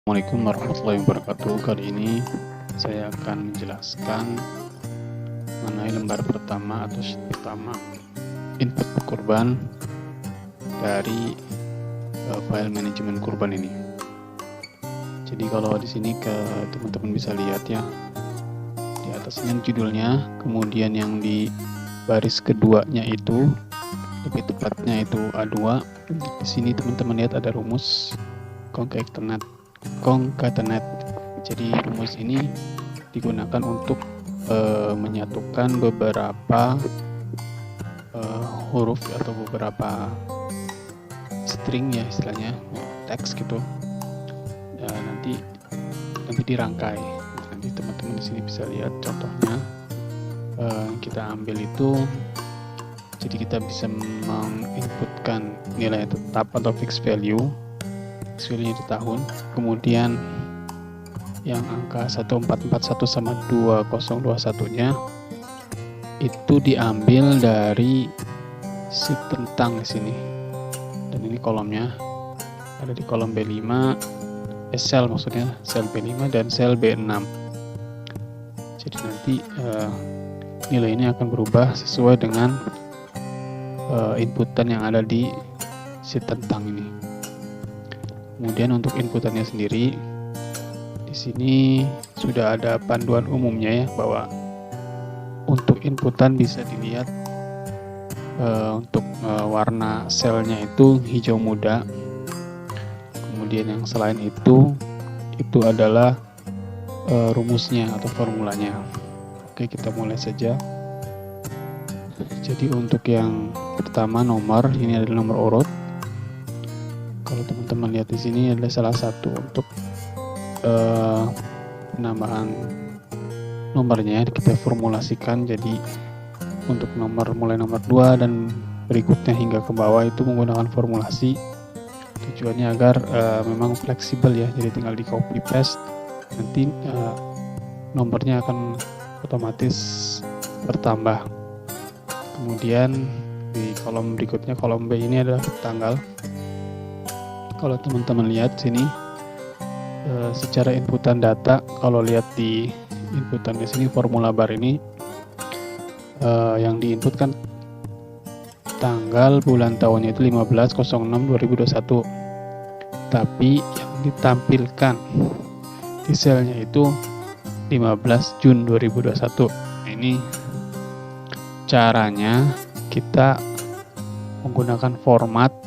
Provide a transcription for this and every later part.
Assalamualaikum warahmatullahi wabarakatuh. Kali ini saya akan menjelaskan mengenai lembar pertama atau sheet pertama input kurban dari file manajemen kurban ini. Jadi kalau di sini teman-teman bisa lihat ya, di atasnya judulnya, kemudian yang di baris keduanya itu, lebih tepatnya itu A2. Di sini teman-teman lihat ada rumus concatenate. Jadi rumus ini digunakan untuk menyatukan beberapa huruf atau beberapa string ya, istilahnya teks gitu. Nanti dirangkai. Nanti teman-teman di sini bisa lihat contohnya. Kita ambil itu, jadi kita bisa menginputkan nilai tetap atau fixed value di tahun, kemudian yang angka 1441 sama 2021 nya itu diambil dari sheet tentang di sini, dan ini kolomnya ada di kolom B5, sel maksudnya sel B5 dan sel B6. Jadi nanti nilai ini akan berubah sesuai dengan inputan yang ada di sheet tentang ini. Kemudian untuk inputannya sendiri, di sini sudah ada panduan umumnya ya, bahwa untuk inputan bisa dilihat untuk warna selnya itu hijau muda. Kemudian yang selain itu adalah rumusnya atau formulanya. Oke, kita mulai saja. Jadi untuk yang pertama nomor, ini adalah nomor urut. Kalau teman-teman lihat di sini adalah salah satu untuk penambahan nomornya, kita formulasikan. Jadi untuk mulai nomor 2 dan berikutnya hingga ke bawah itu menggunakan formulasi. Tujuannya agar memang fleksibel ya, jadi tinggal di copy paste, nanti nomornya akan otomatis bertambah. Kemudian di kolom berikutnya, kolom B ini adalah tanggal. Kalau teman-teman lihat sini secara inputan data, kalau lihat di inputan di sini formula bar ini yang diinputkan tanggal bulan tahunnya itu 15/06/2021, tapi yang ditampilkan di selnya itu 15 Jun 2021. Ini caranya kita menggunakan format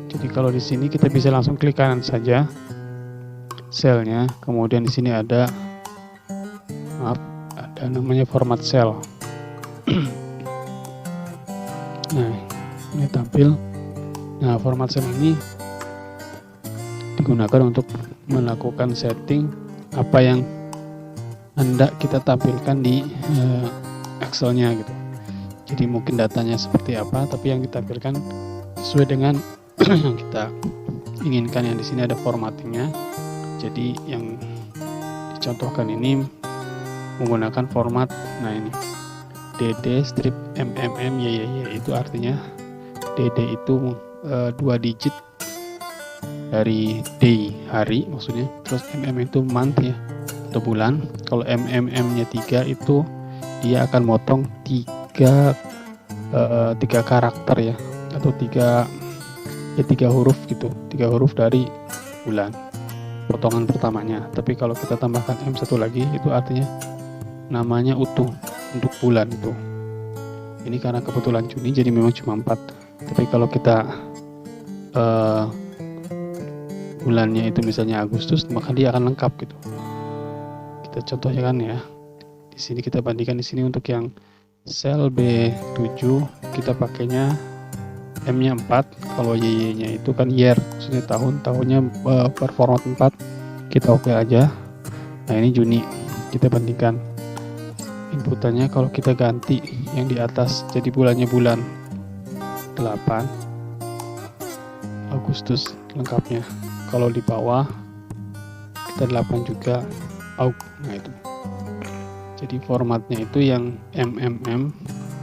jadi kalau di sini kita bisa langsung klik kanan saja selnya, kemudian di sini ada namanya format sel. Nah, ini tampil. Nah, format sel ini digunakan untuk melakukan setting apa yang hendak kita tampilkan di Excel-nya gitu. Jadi mungkin datanya seperti apa, tapi yang ditampilkan sesuai dengan yang kita inginkan. Yang di sini ada formattingnya. Jadi yang dicontohkan ini menggunakan format, nah ini DD strip MMM YYY, itu artinya DD itu 2 digit dari day hari maksudnya, terus MM itu month ya atau bulan. Kalau MMM-nya 3 itu dia akan motong 3 karakter ya, atau 3 huruf gitu, 3 huruf dari bulan potongan pertamanya. Tapi kalau kita tambahkan M1 lagi, itu artinya namanya utuh untuk bulan itu. Ini karena kebetulan Juni, jadi memang cuma 4. Tapi kalau kita bulannya itu misalnya Agustus, maka dia akan lengkap gitu. Kita contohkan ya. Di sini kita bandingkan, di sini untuk yang sel B7 kita pakainya M-nya 4, kalau Y-nya itu kan year, maksudnya tahunnya per format 4, kita oke aja. Nah, ini Juni, kita bandingkan inputannya. Kalau kita ganti yang di atas, jadi bulannya bulan 8 Agustus lengkapnya. Kalau di bawah kita 8 juga Nah itu. Jadi formatnya itu yang MMM,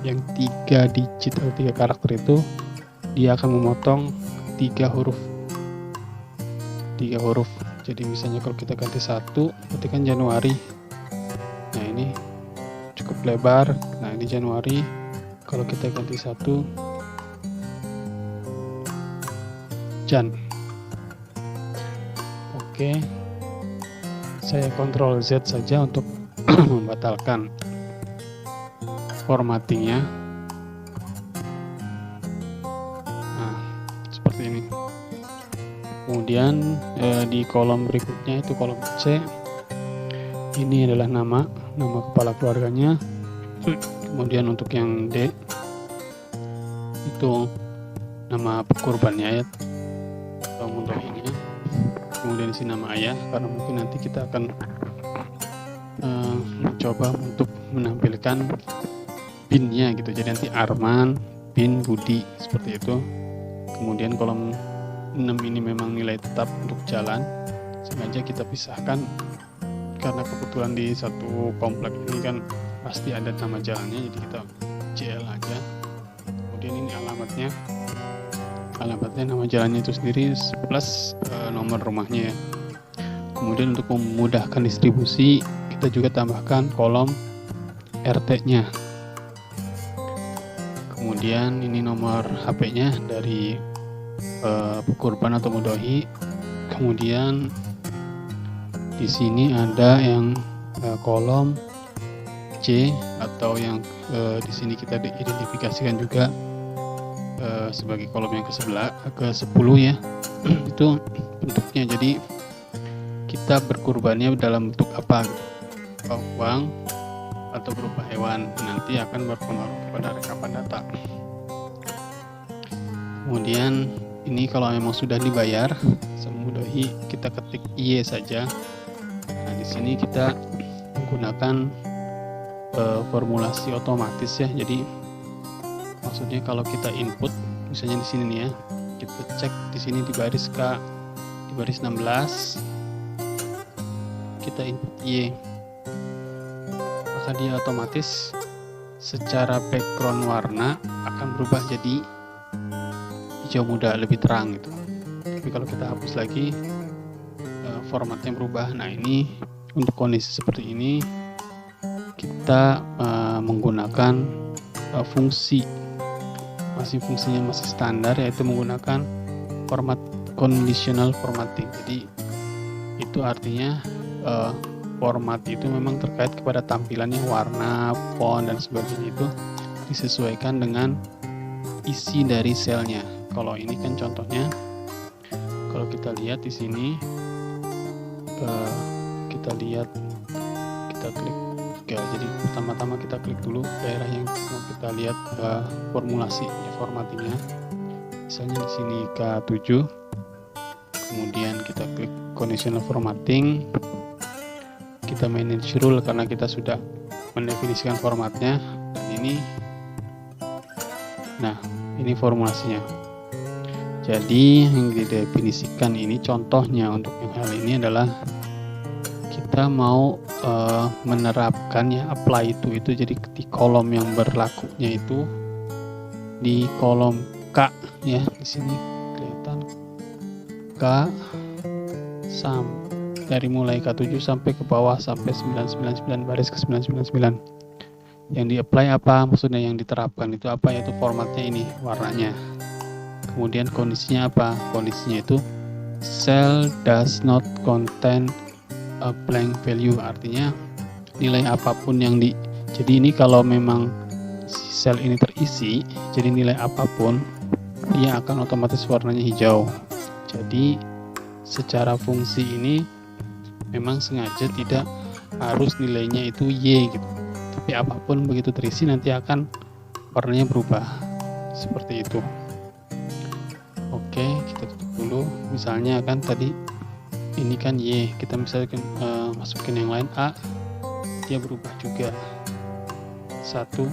yang 3 digit atau 3 karakter itu dia akan memotong 3 huruf. Jadi misalnya kalau kita ganti 1, berarti kan Januari. Nah ini cukup lebar. Nah ini Januari. Kalau kita ganti 1, Jan. Oke, saya Ctrl Z saja untuk membatalkan formattingnya. Nah seperti ini. Kemudian di kolom berikutnya itu kolom C, ini adalah nama kepala keluarganya. Kemudian untuk yang D itu nama kurbannya ya, atau mudhohinya. Kemudian di sini nama ayah, karena mungkin nanti kita akan mencoba untuk menampilkan binnya gitu. Jadi nanti Arman bin Budi seperti itu. Kemudian kolom 6 ini memang nilai tetap untuk jalan, sengaja kita pisahkan karena kebetulan di satu komplek ini kan pasti ada nama jalannya, jadi kita CL aja. Kemudian ini alamatnya nama jalannya itu sendiri plus nomor rumahnya ya. Kemudian untuk memudahkan distribusi kita juga tambahkan kolom RT-nya. Kemudian ini nomor HP-nya dari kurban atau mudhohi. Kemudian di sini ada yang kolom C atau yang di sini kita identifikasikan juga sebagai kolom yang ke-10 ya. Itu bentuknya. Jadi kita berkurbannya dalam bentuk apa gitu. Uang atau berupa hewan, nanti akan berpengaruh kepada rekapan data. Kemudian ini kalau memang sudah dibayar mudhohi, kita ketik Y saja. Nah di sini kita menggunakan formulasi otomatis ya. Jadi maksudnya kalau kita input misalnya di sini nih ya, kita cek di sini di baris di baris 16 kita input Y, maka dia otomatis secara background warna akan berubah jadi hijau muda, lebih terang gitu. Tapi kalau kita hapus lagi formatnya berubah. Nah ini untuk kondisi seperti ini kita menggunakan fungsinya masih standar, yaitu menggunakan format conditional formatting. Jadi itu artinya format itu memang terkait kepada tampilannya, warna, font dan sebagainya itu disesuaikan dengan isi dari selnya. Kalau ini kan contohnya, kalau kita lihat di sini, kita klik ya. Jadi pertama-tama kita klik dulu daerah yang mau kita lihat formulasi formattingnya. Misalnya di sini K7, kemudian kita klik conditional formatting, kita manage rule karena kita sudah mendefinisikan formatnya. Dan ini formulasinya. Jadi yang didefinisikan ini contohnya untuk yang hal ini adalah kita mau menerapkan ya, apply itu jadi di kolom yang berlakunya itu di kolom K ya, di sini kelihatan K dari mulai K7 sampai ke bawah sampai 999 baris ke 999. Yang di apply apa maksudnya, yang diterapkan itu apa, yaitu formatnya ini, warnanya. Kemudian kondisinya apa? Kondisinya itu cell does not contain a blank value, artinya nilai apapun yang jadi ini kalau memang sel ini terisi, jadi nilai apapun dia akan otomatis warnanya hijau. Jadi secara fungsi ini memang sengaja tidak harus nilainya itu Y gitu, tapi apapun begitu terisi nanti akan warnanya berubah seperti itu. Oke, kita tutup dulu. Misalnya kan tadi ini kan Y, kita misalkan masukin yang lain A, dia berubah juga, 1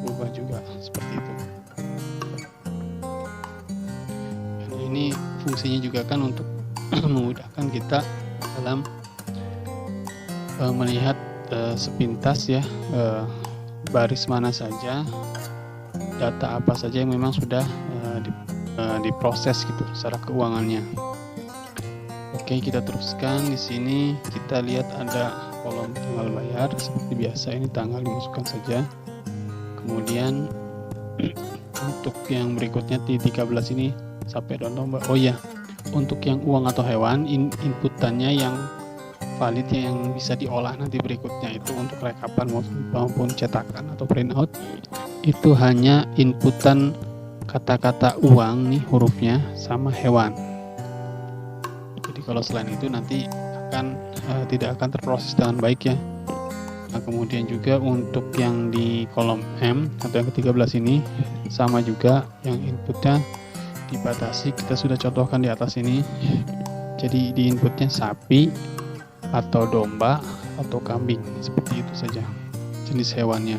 berubah juga seperti itu. Dan ini fungsinya juga kan untuk memudahkan kita dalam melihat sepintas ya, baris mana saja, data apa saja yang memang sudah diproses gitu secara keuangannya. Oke, kita teruskan. Di sini kita lihat ada kolom tanggal bayar seperti biasa, ini tanggal dimasukkan saja. Kemudian untuk yang berikutnya di 13 ini sampai domba. Oh ya, untuk yang uang atau hewan, inputannya yang valid yang bisa diolah nanti berikutnya itu untuk rekapan maupun cetakan atau printout, itu hanya inputan kata-kata uang nih, hurufnya sama hewan. Jadi kalau selain itu nanti tidak akan terproses dengan baik ya. Nah, kemudian juga untuk yang di kolom M atau yang ke-13 ini sama juga, yang inputnya dibatasi, kita sudah contohkan di atas ini. Jadi di inputnya sapi atau domba atau kambing, seperti itu saja jenis hewannya.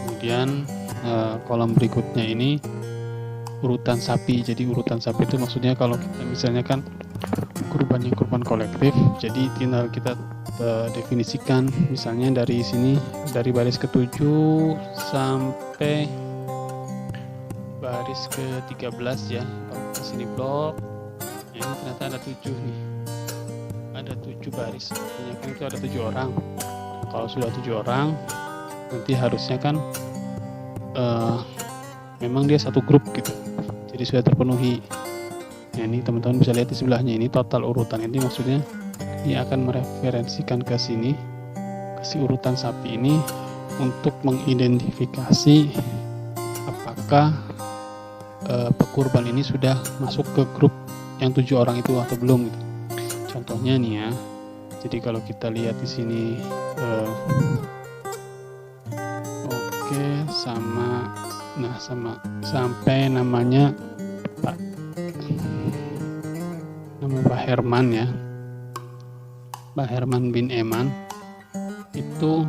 Kemudian kolom berikutnya ini urutan sapi. Jadi urutan sapi itu maksudnya kalau kita misalnya kan kurbannya kurban kolektif, jadi tinggal kita definisikan misalnya dari sini, dari baris ke-7 sampai baris ke-13 ya. Kalau ke sini blok, ini ternyata ada 7 nih, ada 7 baris, artinya kan itu ada 7 orang. Kalau sudah 7 orang, nanti harusnya kan memang dia satu grup gitu, jadi sudah terpenuhi. Nah, ini teman-teman bisa lihat di sebelahnya, ini total urutan. Ini maksudnya ini akan mereferensikan ke sini, ke si urutan sapi ini, untuk mengidentifikasi apakah pekurban ini sudah masuk ke grup yang 7 orang itu atau belum gitu. Contohnya nih ya, jadi kalau kita lihat di sini oke, sama sampai namanya Pak Herman ya, Pak Herman bin Eman. Itu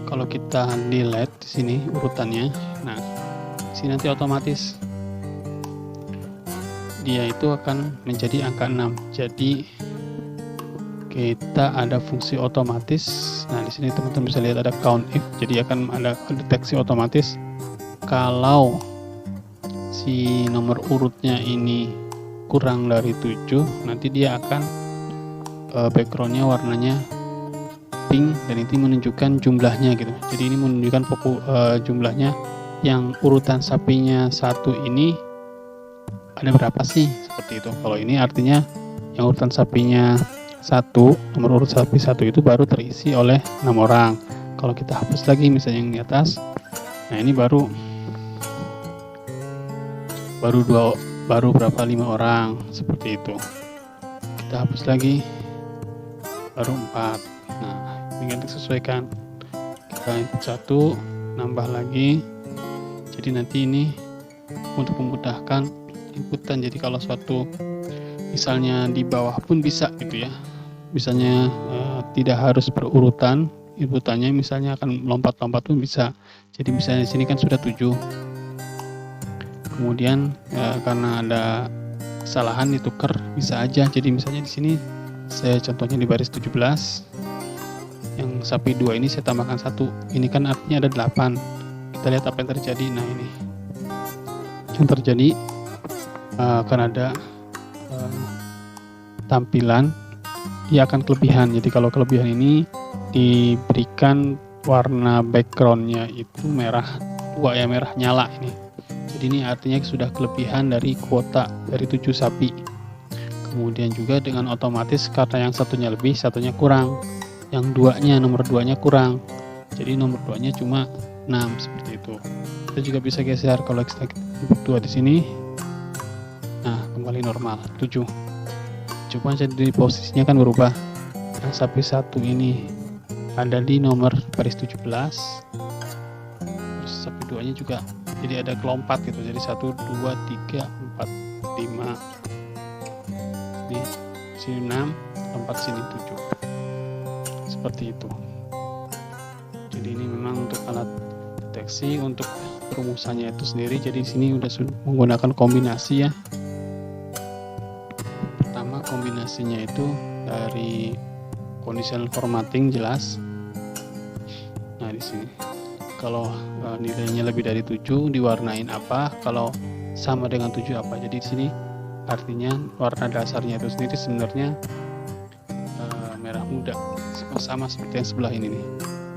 kalau kita delete di sini urutannya, nah sini nanti otomatis dia itu akan menjadi angka 6. Jadi kita ada fungsi otomatis. Nah, di sini teman-teman bisa lihat ada count if. Jadi akan ada deteksi otomatis kalau si nomor urutnya ini kurang dari 7, nanti dia akan backgroundnya warnanya pink, dan itu menunjukkan jumlahnya gitu. Jadi ini menunjukkan jumlahnya yang urutan sapinya 1 ini ada berapa sih, seperti itu. Kalau ini artinya yang urutan sapinya 1, nomor urut sapi 1 itu baru terisi oleh 6 orang. Kalau kita hapus lagi misalnya yang di atas, nah ini baru berapa 5 orang, seperti itu. Kita hapus lagi, baru 4. Nah, tinggal disesuaikan, kita input 1, nambah lagi. Jadi nanti ini untuk memudahkan inputan, jadi kalau suatu misalnya di bawah pun bisa gitu ya, misalnya tidak harus berurutan inputannya, misalnya akan lompat-lompat pun bisa. Jadi misalnya di sini kan sudah 7, kemudian karena ada kesalahan ditukar, bisa aja. Jadi misalnya di sini saya contohnya di baris 17, yang sapi 2 ini saya tambahkan 1, ini kan artinya ada 8. Kita lihat apa yang terjadi. Nah, ini yang terjadi akan ada tampilan dia akan kelebihan. Jadi kalau kelebihan ini diberikan warna backgroundnya itu merah tua ya, merah nyala ini. Jadi ini artinya sudah kelebihan dari kuota dari 7 sapi. Kemudian juga dengan otomatis karena yang satunya lebih, satunya kurang, yang nomor 2-nya kurang, jadi nomor 2-nya cuma 6, seperti itu. Kita juga bisa geser kalau kita input 2 di sini, nah kembali normal 7. Coba jadi posisinya kan berubah. Nah, sapi 1 ini ada di nomor baris 17, terus sapi 2-nya juga jadi ada kelompat gitu, jadi 1, 2, 3, 4, 5, di sini 6, lompat sini 7, seperti itu. Jadi ini memang untuk alat deteksi. Untuk perumusannya itu sendiri, jadi di sini udah menggunakan kombinasi ya. Pertama kombinasinya itu dari conditional formatting jelas. Nah di sini kalau nilainya lebih dari 7 diwarnain apa, kalau sama dengan 7 apa. Jadi di sini artinya warna dasarnya itu sendiri sebenarnya merah muda, sama seperti yang sebelah ini nih,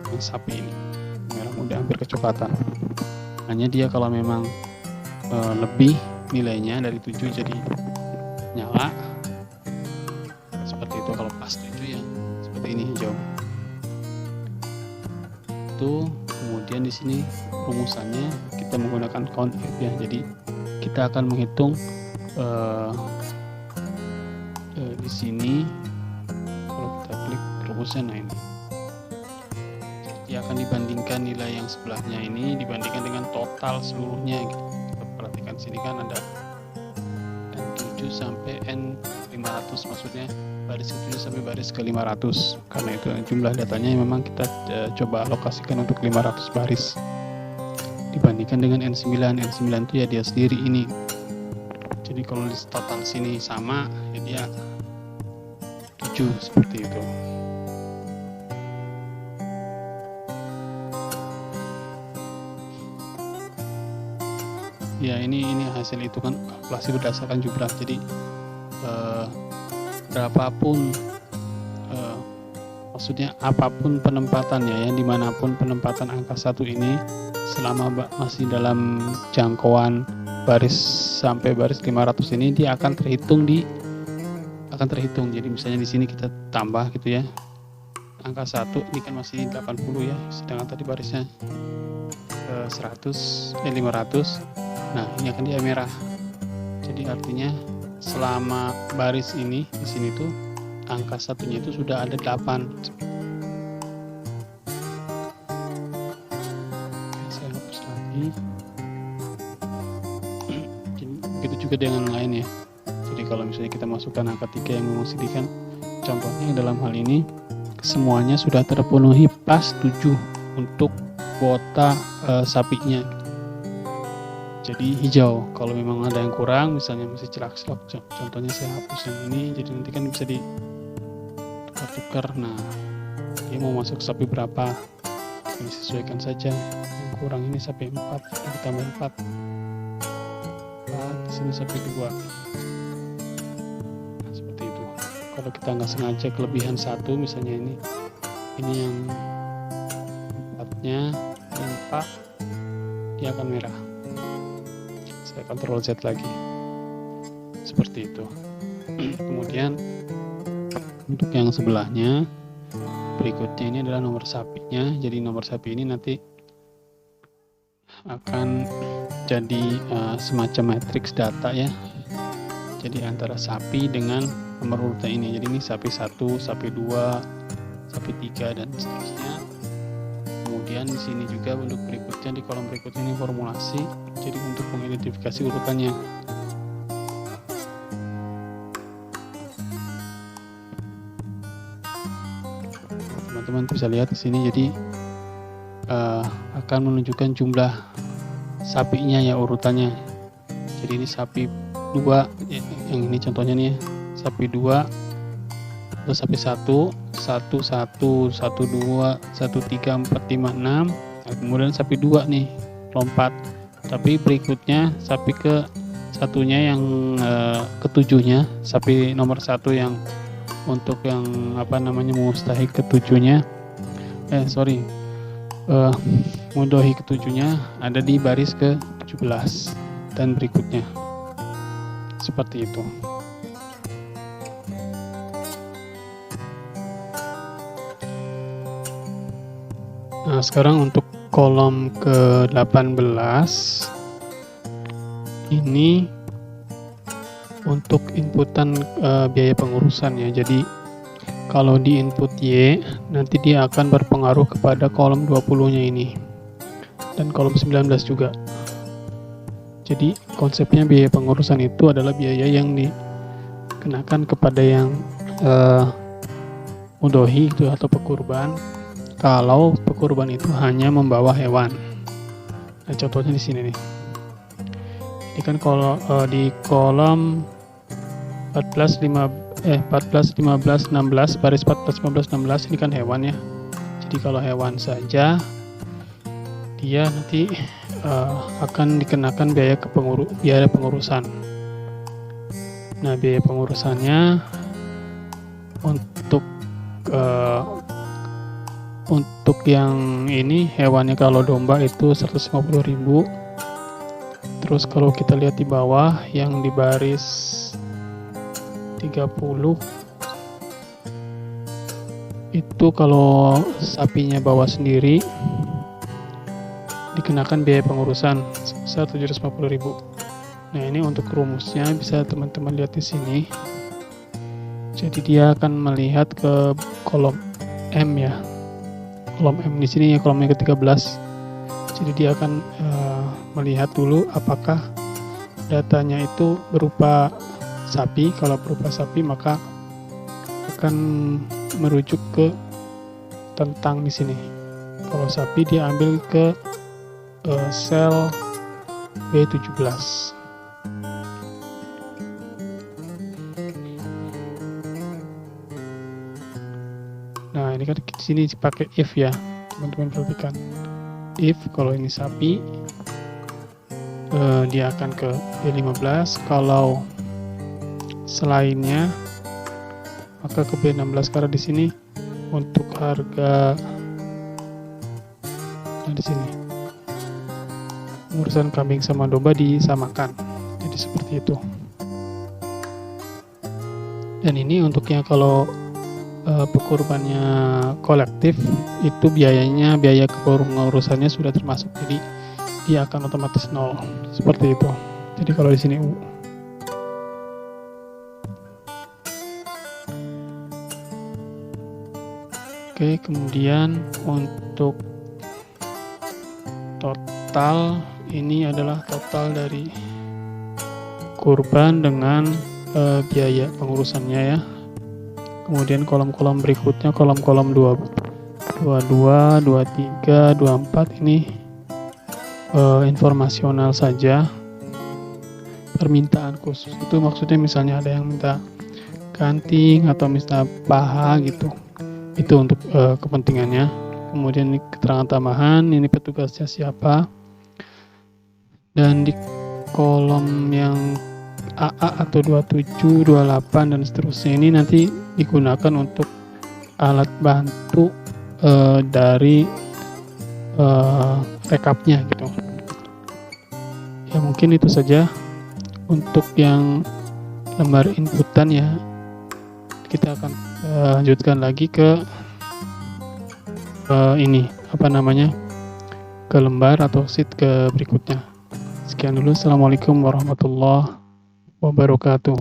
yang sapi ini merah muda hampir kecoklatan. Hanya dia kalau memang lebih nilainya dari 7 jadi nyala seperti itu. Kalau pas 7 ya seperti ini hijau. Itu kemudian di sini rumusannya kita menggunakan count F ya. Jadi kita akan menghitung di sini kalau kita klik rumusnya. Nah ini dia akan dibandingkan nilai yang sebelahnya ini dibandingkan dengan total seluruhnya gitu. Kita perhatikan sini kan ada N7 sampai N500, maksudnya baris ke-7 sampai baris ke-500. Karena itu jumlah datanya memang kita coba alokasikan untuk 500 baris dibandingkan dengan N9. N9 itu ya dia sendiri ini. Jadi kalau di total sini sama ya dia 7 seperti itu. Ya ini hasil itu kan kalkulasi berdasarkan jumlah. Jadi berapapun maksudnya apapun penempatannya ya, dimanapun penempatan angka 1 ini selama masih dalam jangkauan baris sampai baris 500 ini dia akan terhitung Jadi misalnya di sini kita tambah gitu ya, angka 1 ini kan masih 80 ya, sedangkan tadi barisnya 500. Nah ini akan dia merah. Jadi artinya selama baris ini di sini tuh angka satunya itu sudah ada 8. Saya hapus lagi. Begitu juga dengan lain ya. Jadi kalau misalnya kita masukkan angka 3 yang memang sedikit, contohnya dalam hal ini semuanya sudah terpenuhi pas 7 untuk kuota sapinya. Jadi hijau. Kalau memang ada yang kurang, misalnya masih celak-celok, contohnya saya hapus yang ini, jadi nanti kan bisa ditukar-tukar. Nah, dia mau masuk sapi berapa, ini sesuaikan saja. Yang kurang ini sapi 4, kita tambah 4. Di sini sapi 2. Nah, seperti itu. Kalau kita nggak sengaja kelebihan 1, misalnya ini yang 4-nya, yang 4, dia akan merah. Saya Ctrl Z lagi seperti itu. Kemudian untuk yang sebelahnya berikutnya ini adalah nomor sapinya. Jadi nomor sapi ini nanti akan jadi semacam matriks data ya. Jadi antara sapi dengan nomor urutan ini. Jadi ini sapi 1, sapi 2, sapi 3 dan seterusnya. Kemudian di sini juga untuk berikutnya, di kolom berikutnya ini formulasi. Jadi untuk mengidentifikasi urutannya. Teman-teman bisa lihat di sini. Jadi akan menunjukkan jumlah sapinya ya, urutannya. Jadi ini sapi 2, yang ini contohnya nih ya, sapi 2, terus sapi 1, 1, 1, 1, 2, 1, 3, 4, 5, 6. Nah, kemudian sapi 2 nih lompat, tapi berikutnya sapi ke satunya yang ketujuhnya, sapi nomor 1 yang untuk yang mustahik ketujuhnya mudohi ketujuhnya ada di baris ke 17 dan berikutnya seperti itu. Nah, sekarang untuk kolom ke-18 ini untuk inputan biaya pengurusan ya. Jadi kalau di input Y nanti dia akan berpengaruh kepada kolom 20-nya ini dan kolom 19 juga. Jadi konsepnya biaya pengurusan itu adalah biaya yang dikenakan kepada yang mudohi itu atau pekurban, kalau pekurban itu hanya membawa hewan. Nah, contohnya di sini nih. Ini kan kalau di kolom 14, 14, 15, 16, baris 14, 15, 16 ini kan hewan ya. Jadi kalau hewan saja dia nanti akan dikenakan biaya pengurusan. Nah, biaya pengurusannya untuk yang ini hewannya, kalau domba itu 150.000. Terus kalau kita lihat di bawah yang di baris 30 itu kalau sapinya bawa sendiri dikenakan biaya pengurusan sebesar 750.000. Nah, ini untuk rumusnya bisa teman-teman lihat di sini. Jadi dia akan melihat ke kolom M ya. Kolom M di sini ya, kolomnya ke-13. Jadi dia akan melihat dulu apakah datanya itu berupa sapi. Kalau berupa sapi maka akan merujuk ke tentang di sini. Kalau sapi dia ambil ke sel B17. Nah, ini kan di sini dipakai if ya, teman-teman perhatikan. If kalau ini sapi, dia akan ke B15. Kalau selainnya maka ke B16, karena di sini untuk harga, nah di sini urusan kambing sama domba disamakan. Jadi seperti itu. Dan ini untuk yang kalau pekurbannya kolektif itu biaya kepengurusannya sudah termasuk, jadi dia akan otomatis 0 seperti itu. Jadi kalau di sini U. Oke, kemudian untuk total ini adalah total dari kurban dengan biaya pengurusannya ya. Kemudian kolom-kolom berikutnya, kolom-kolom 22, 23, 24 ini informasional saja. Permintaan khusus itu maksudnya misalnya ada yang minta kanting atau misalnya paha gitu. Itu untuk kepentingannya. Kemudian ini keterangan tambahan, ini petugasnya siapa. Dan di kolom yang AA atau 27, 28 dan seterusnya ini nanti digunakan untuk alat bantu dari rekapnya gitu. Ya mungkin itu saja untuk yang lembar inputan ya. Kita akan lanjutkan lagi ke ini ke lembar atau sheet ke berikutnya. Sekian dulu. Assalamualaikum warahmatullahi wabarakatuh.